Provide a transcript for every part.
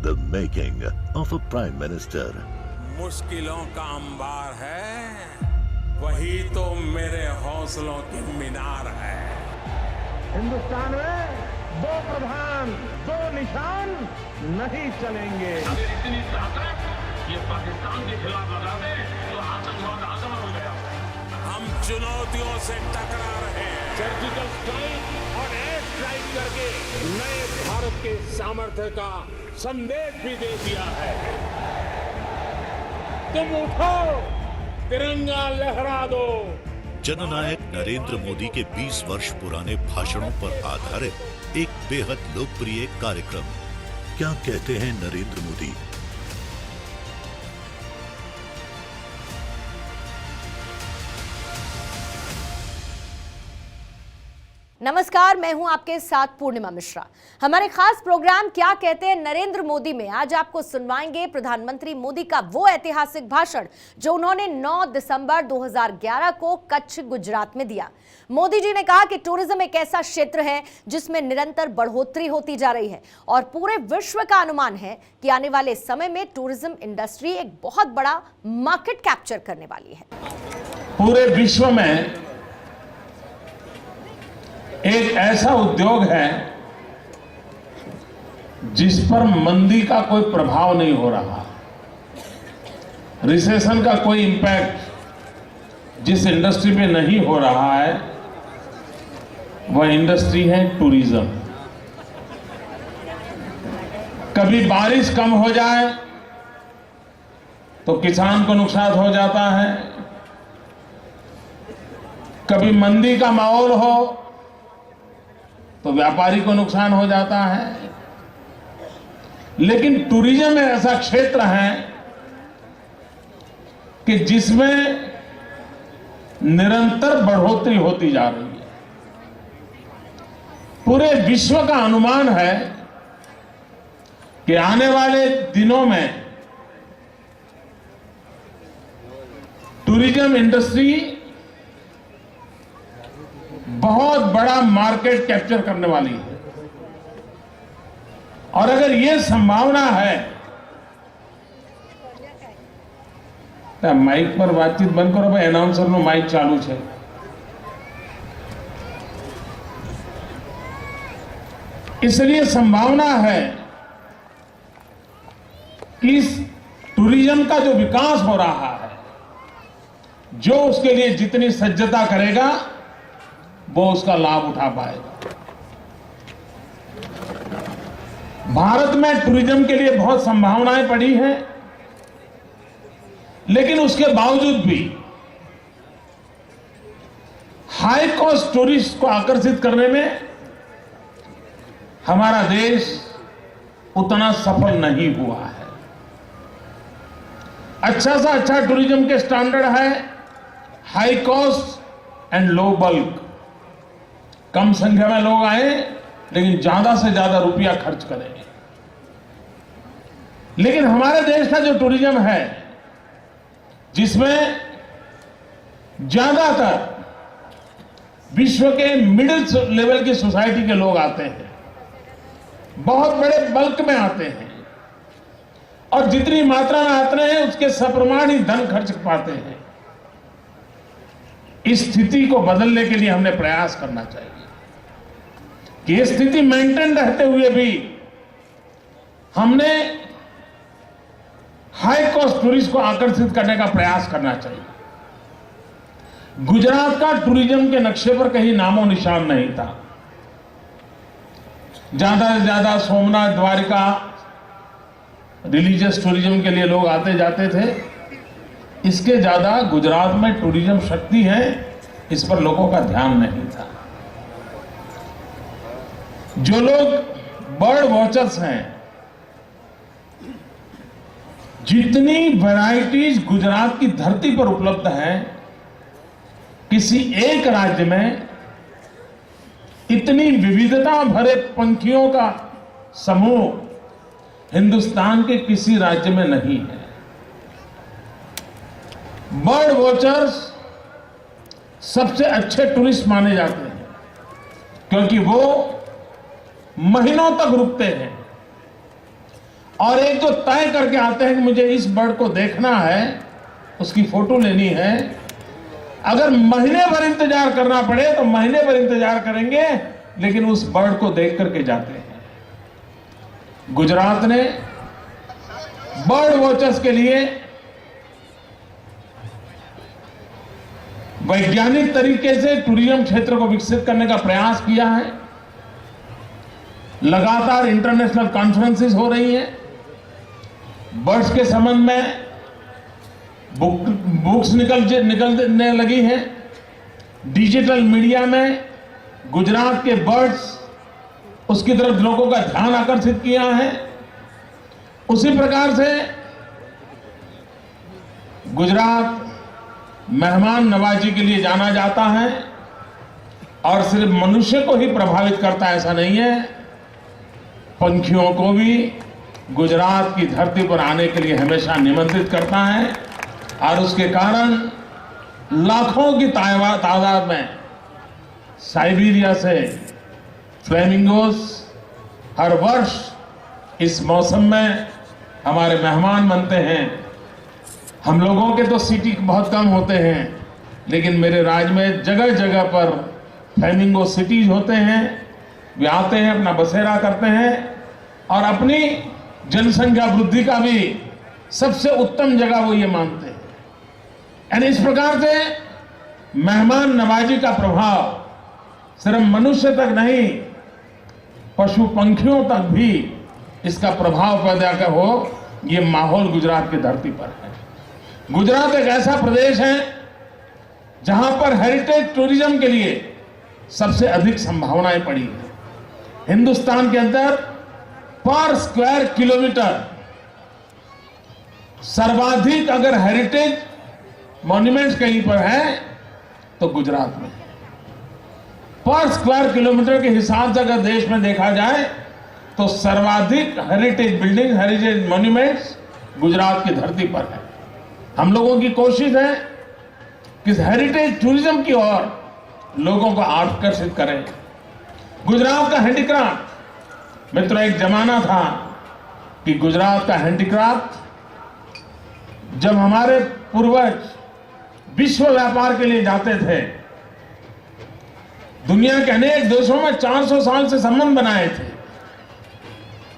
The making of a Prime Minister. मुश्किलों का अंबार है, वही तो मेरे हौसलों की मीनार है। हिंदुस्तान में दो प्रधान दो निशान नहीं चलेंगे। अगर इतनी ताकत ये पाकिस्तान के खिलाफ लगा दे तो आतंकवाद आसान हो गया। हम चुनौतियों से टकरा रहे हैं। सर्जिकल स्ट्राइक और एयर स्ट्राइक करके नए भारत के सामर्थ्य का संदेश भी दे दिया है। तुम उठो, तिरंगा लहरा दो। जननायक नरेंद्र मोदी के 20 वर्ष पुराने भाषणों पर आधारित एक बेहद लोकप्रिय कार्यक्रम। क्या कहते हैं नरेंद्र मोदी? नमस्कार, मैं हूं आपके साथ पूर्णिमा मिश्रा। हमारे खास प्रोग्राम क्या कहते हैं नरेंद्र मोदी में आज आपको सुनवाएंगे प्रधानमंत्री मोदी का वो ऐतिहासिक भाषण जो उन्होंने 9 दिसंबर 2011 को कच्छ गुजरात में दिया। मोदी जी ने कहा कि टूरिज्म एक ऐसा क्षेत्र है जिसमें निरंतर बढ़ोतरी होती जा रही है और पूरे विश्व का अनुमान है कि आने वाले समय में टूरिज्म इंडस्ट्री एक बहुत बड़ा मार्केट कैप्चर करने वाली है। पूरे विश्व में एक ऐसा उद्योग है जिस पर मंदी का कोई प्रभाव नहीं हो रहा, रिसेशन का कोई इंपैक्ट जिस इंडस्ट्री पे नहीं हो रहा है वह इंडस्ट्री है टूरिज्म। कभी बारिश कम हो जाए तो किसान को नुकसान हो जाता है, कभी मंदी का माहौल हो तो व्यापारी को नुकसान हो जाता है। लेकिन टूरिज्म एक ऐसा क्षेत्र है कि जिसमें निरंतर बढ़ोतरी होती जा रही है। पूरे विश्व का अनुमान है कि आने वाले दिनों में टूरिज्म इंडस्ट्री बहुत बड़ा मार्केट कैप्चर करने वाली है। और अगर यह संभावना है तो माइक पर बातचीत बंद करो भाई, अनाउंसर नो माइक चालू है। इसलिए संभावना है कि इस टूरिज्म का जो विकास हो रहा है, जो उसके लिए जितनी सज्जता करेगा वो उसका लाभ उठा पाएगा। भारत में टूरिज्म के लिए बहुत संभावनाएं पड़ी हैं, लेकिन उसके बावजूद भी हाई कॉस्ट टूरिस्ट को आकर्षित करने में हमारा देश उतना सफल नहीं हुआ है। अच्छा सा अच्छा टूरिज्म के स्टैंडर्ड है high cost and low bulk. कम संख्या में लोग आए लेकिन ज्यादा से ज्यादा रुपया खर्च करेंगे। लेकिन हमारे देश का जो टूरिज्म है जिसमें ज्यादातर विश्व के मिडिल लेवल की सोसाइटी के लोग आते हैं, बहुत बड़े बल्क में आते हैं और जितनी मात्रा में आते हैं उसके सप्रमाण ही धन खर्च पाते हैं। इस स्थिति को बदलने के लिए हमने प्रयास करना चाहिए कि ये स्थिति मेंटेन रहते हुए भी हमने हाई कॉस्ट टूरिस्ट को आकर्षित करने का प्रयास करना चाहिए। गुजरात का टूरिज्म के नक्शे पर कहीं नामो निशान नहीं था। ज्यादा से ज्यादा सोमनाथ द्वारिका रिलीजियस टूरिज्म के लिए लोग आते जाते थे। इसके ज्यादा गुजरात में टूरिज्म शक्ति है, इस पर लोगों का ध्यान नहीं था। जो लोग बर्ड वॉचर्स हैं, जितनी वैरायटीज गुजरात की धरती पर उपलब्ध है, किसी एक राज्य में इतनी विविधता भरे पंखियों का समूह हिंदुस्तान के किसी राज्य में नहीं है। बर्ड वॉचर्स सबसे अच्छे टूरिस्ट माने जाते हैं क्योंकि वो महीनों तक रुकते हैं और एक जो तय करके आते हैं कि मुझे इस बर्ड को देखना है, उसकी फोटो लेनी है, अगर महीने भर इंतजार करना पड़े तो महीने भर इंतजार करेंगे, लेकिन उस बर्ड को देख करके जाते हैं। गुजरात ने बर्ड वॉचर्स के लिए वैज्ञानिक तरीके से टूरिज्म क्षेत्र को विकसित करने का प्रयास किया है। लगातार इंटरनेशनल कॉन्फ्रेंसेस हो रही हैं। बर्ड्स के संबंध में बुक्स निकलने लगी हैं। डिजिटल मीडिया में गुजरात के बर्ड्स, उसकी तरफ लोगों का ध्यान आकर्षित किया है। उसी प्रकार से गुजरात मेहमान नवाजी के लिए जाना जाता है, और सिर्फ मनुष्य को ही प्रभावित करता है ऐसा नहीं है, पंछियों को भी गुजरात की धरती पर आने के लिए हमेशा निमंत्रित करता है। और उसके कारण लाखों की तादाद में साइबेरिया से फ्लेमिंगोस हर वर्ष इस मौसम में हमारे मेहमान बनते हैं। हम लोगों के तो सिटी बहुत कम होते हैं, लेकिन मेरे राज्य में जगह जगह पर फ्लेमिंगो सिटीज होते हैं। वे आते हैं, अपना बसेरा करते हैं, और अपनी जनसंख्या वृद्धि का भी सबसे उत्तम जगह वो ये मानते हैं। यानी इस प्रकार से मेहमान नवाजी का प्रभाव सिर्फ मनुष्य तक नहीं, पशु पंखियों तक भी इसका प्रभाव पैदा कर हो, ये माहौल गुजरात की धरती पर है। गुजरात एक ऐसा प्रदेश है जहां पर हेरिटेज टूरिज्म के लिए सबसे अधिक संभावनाएं पड़ी है। हिंदुस्तान के अंदर पर स्क्वायर किलोमीटर सर्वाधिक अगर हेरिटेज मॉन्यूमेंट्स कहीं पर है तो गुजरात में। पर स्क्वायर किलोमीटर के हिसाब से अगर देश में देखा जाए तो सर्वाधिक heritage building, heritage monuments Gujarat की धरती पर है। हम लोगों की कोशिश है कि हेरिटेज टूरिज्म की ओर लोगों को आकर्षित करें। गुजरात का हैंडीक्राफ्ट, मित्रों, एक जमाना था कि गुजरात का हैंडीक्राफ्ट, जब हमारे पूर्वज विश्व व्यापार के लिए जाते थे, दुनिया के अनेक देशों में 400 साल से संबंध बनाए थे,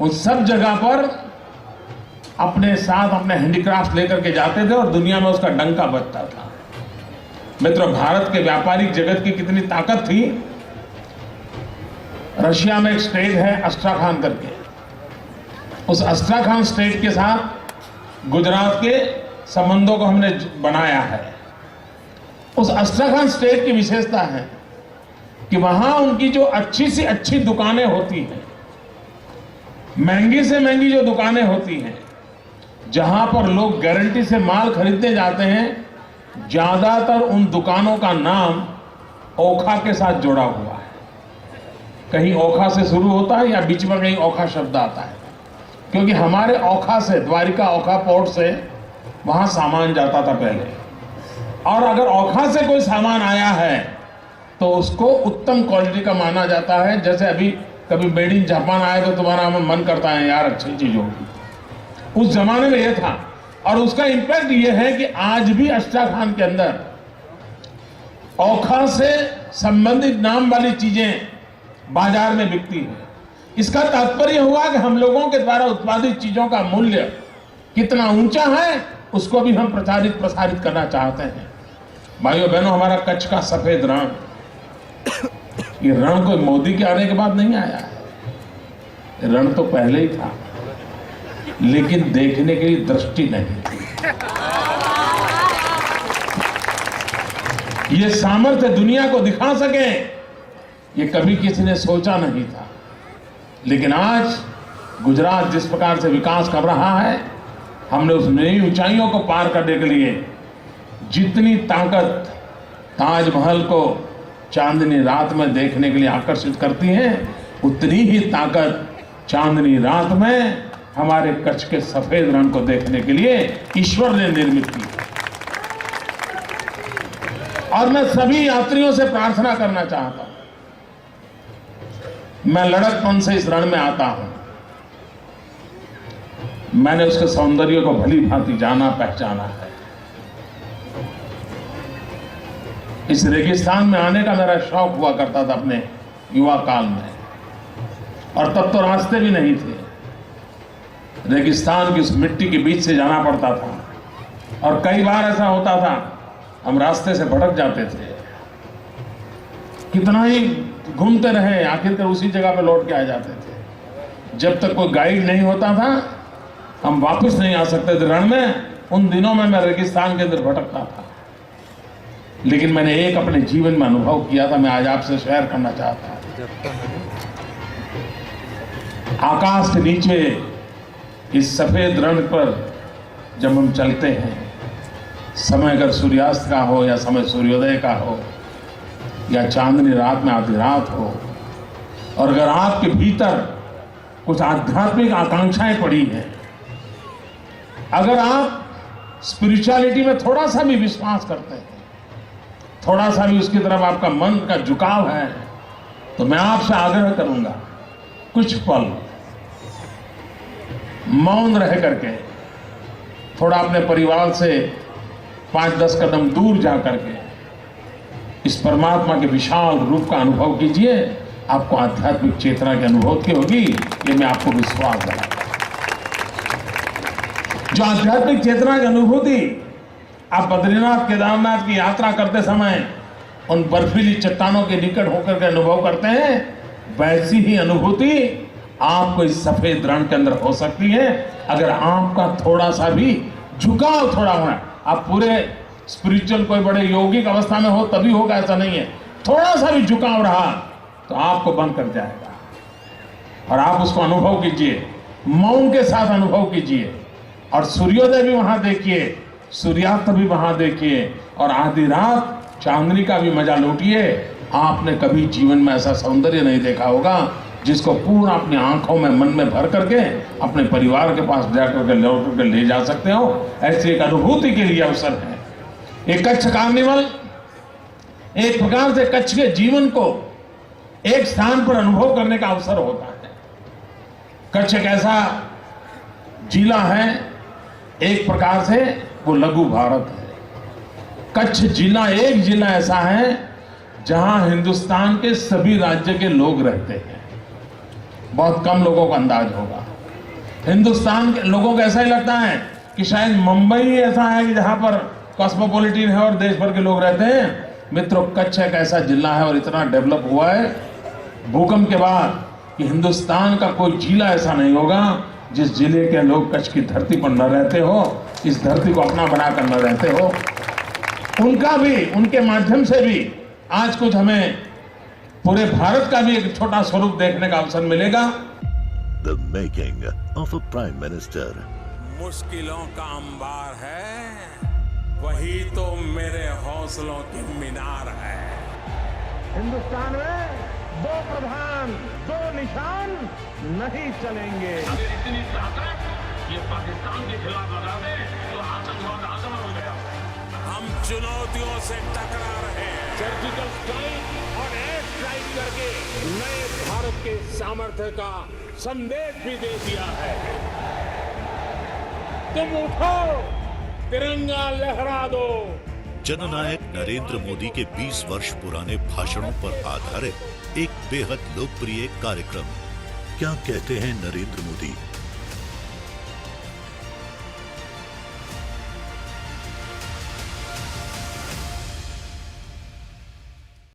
उन सब जगह पर अपने साथ अपने हैंडीक्राफ्ट लेकर के जाते थे और दुनिया में उसका डंका बजता था। मित्रों, भारत के व्यापारिक जगत की कितनी ताकत थी। रशिया में एक स्टेट है अस्ट्राखान करके, उस अस्ट्राखान स्टेट के साथ गुजरात के संबंधों को हमने बनाया है। उस अस्ट्राखान स्टेट की विशेषता है कि वहां उनकी जो अच्छी से अच्छी दुकानें होती हैं, महंगी से महंगी जो दुकानें होती हैं, जहां पर लोग गारंटी से माल खरीदने जाते हैं, ज्यादातर उन दुकानों का नाम ओखा के साथ जुड़ा हुआ है। कहीं ओखा से शुरू होता है या बीच में कहीं ओखा शब्द आता है, क्योंकि हमारे ओखा से, द्वारिका ओखा पोर्ट से वहां सामान जाता था पहले, और अगर ओखा से कोई सामान आया है तो उसको उत्तम क्वालिटी का माना जाता है। जैसे अभी कभी मेड इन जापान आए तो तुम्हारा मन करता है यार अच्छी चीज होगी, उस जमाने में यह था। और उसका इंपैक्ट यह है कि आज भी अस्ट्राखान के अंदर ओखा से संबंधित नाम वाली चीजें बाजार में बिकती है। इसका तात्पर्य हुआ कि हम लोगों के द्वारा उत्पादित चीजों का मूल्य कितना ऊंचा है, उसको भी हम प्रसारित करना चाहते हैं। भाइयों बहनों, हमारा कच्छ का सफेद रण, ये रण कोई मोदी के आने के बाद नहीं आया है, रण तो पहले ही था, लेकिन देखने के लिए दृष्टि नहीं थी। ये सामर्थ्य दुनिया को दिखा सके, ये कभी किसी ने सोचा नहीं था। लेकिन आज गुजरात जिस प्रकार से विकास कर रहा है, हमने उस नई ऊंचाइयों को पार करने के लिए जितनी ताकत ताजमहल को चांदनी रात में देखने के लिए आकर्षित करती है, उतनी ही ताकत चांदनी रात में हमारे कच्छ के सफेद रण को देखने के लिए ईश्वर ने निर्मित की। और मैं सभी यात्रियों से प्रार्थना करना चाहता हूं, मैं लड़कपन से इस रण में आता हूं, मैंने उसके सौंदर्य को भली भांति जाना पहचाना है। इस रेगिस्तान में आने का मेरा शौक हुआ करता था अपने युवा काल में, और तब तो रास्ते भी नहीं थे। रेगिस्तान की उस मिट्टी के बीच से जाना पड़ता था, और कई बार ऐसा होता था हम रास्ते से भटक जाते थे। कितना ही घूमते रहे, आखिरकार उसी जगह पे लौट के आ जाते थे। जब तक कोई गाइड नहीं होता था हम वापस नहीं आ सकते थे रण में। उन दिनों में मैं रेगिस्तान के अंदर भटकता था, लेकिन मैंने एक अपने जीवन में अनुभव किया था, मैं आज आपसे शेयर करना चाहता हूं। आकाश के नीचे इस सफेद रण पर जब हम चलते हैं, समय अगर सूर्यास्त का हो या समय सूर्योदय का हो या चांदनी रात में आधी रात हो, और अगर आपके भीतर कुछ आध्यात्मिक आकांक्षाएं पड़ी हैं, अगर आप स्पिरिचुअलिटी में थोड़ा सा भी विश्वास करते हैं, थोड़ा सा भी उसकी तरफ आपका मन का झुकाव है, तो मैं आपसे आग्रह करूंगा कुछ पल मौन रह करके थोड़ा अपने परिवार से 5-10 कदम दूर जा करके इस परमात्मा के विशाल रूप का अनुभव कीजिए। आपको आध्यात्मिक चेतना की अनुभूति होगी, ये मैं आपको विश्वास दिलाता हूं। जो आध्यात्मिक चेतना की अनुभूति आप बद्रीनाथ केदारनाथ की यात्रा करते समय उन बर्फीली चट्टानों के निकट होकर के अनुभव करते हैं, वैसी ही अनुभूति आपको इस सफेद रण के अंदर हो सकती है अगर आपका थोड़ा सा भी झुकाव थोड़ा होना। आप पूरे स्पिरिचुअल कोई बड़े यौगिक अवस्था में हो तभी होगा, ऐसा नहीं है। थोड़ा सा भी झुकाव रहा तो आपको बंद कर जाएगा, और आप उसको अनुभव कीजिए, मौन के साथ अनुभव कीजिए, और सूर्योदय भी वहां देखिए, सूर्यास्त भी वहां देखिए, और आधी रात चांदनी का भी मजा लूटिए। आपने कभी जीवन में ऐसा सौंदर्य नहीं देखा होगा जिसको पूरा अपनी आंखों में मन में भर करके अपने परिवार के पास जाकर के लौट कर ले जा सकते हो। ऐसी एक अनुभूति के लिए अवसर है। एक कच्छ कार्निवल एक प्रकार से कच्छ के जीवन को एक स्थान पर अनुभव करने का अवसर होता है। कच्छ एक ऐसा जिला है, एक प्रकार से वो लघु भारत है। कच्छ जिला एक जिला ऐसा है जहां हिंदुस्तान के सभी राज्य के लोग रहते हैं। बहुत कम लोगों को अंदाज होगा। हिंदुस्तान के लोगों को ऐसा ही लगता है कि शायद मुंबई ऐसा है कि जहां पर कॉस्मोपॉलिटन है और देश भर के लोग रहते हैं। मित्रों, कच्छ एक ऐसा जिला है और इतना डेवलप हुआ है भूकंप के बाद कि हिंदुस्तान का कोई जिला ऐसा नहीं होगा जिस जिले के लोग कच्छ की धरती पर न रहते हो, इस धरती को अपना बनाकर न रहते हो। उनका भी, उनके माध्यम से भी आज कुछ हमें पूरे भारत का भी एक छोटा स्वरूप देखने का अवसर मिलेगा। The making of a Prime Minister. मुश्किलों का अंबार है, वही तो मेरे हौसलों की मीनार है। हिंदुस्तान में 2 प्रधान 2 निशान नहीं चलेंगे। अगर इतनी ताकत ये पाकिस्तान के खिलाफ लगा दे तो आतंकवाद आसमान हो गया। हम चुनौतियों से टकरा रहे हैं। सर्जिकल स्ट्राइक और एयर स्ट्राइक करके नए भारत के सामर्थ्य का संदेश भी दे दिया है। तुम उठो, तिरंगा लहरा दो। जननायक नरेंद्र मोदी के 20 वर्ष पुराने भाषणों पर आधारित एक बेहद लोकप्रिय कार्यक्रम क्या कहते हैं नरेंद्र मोदी।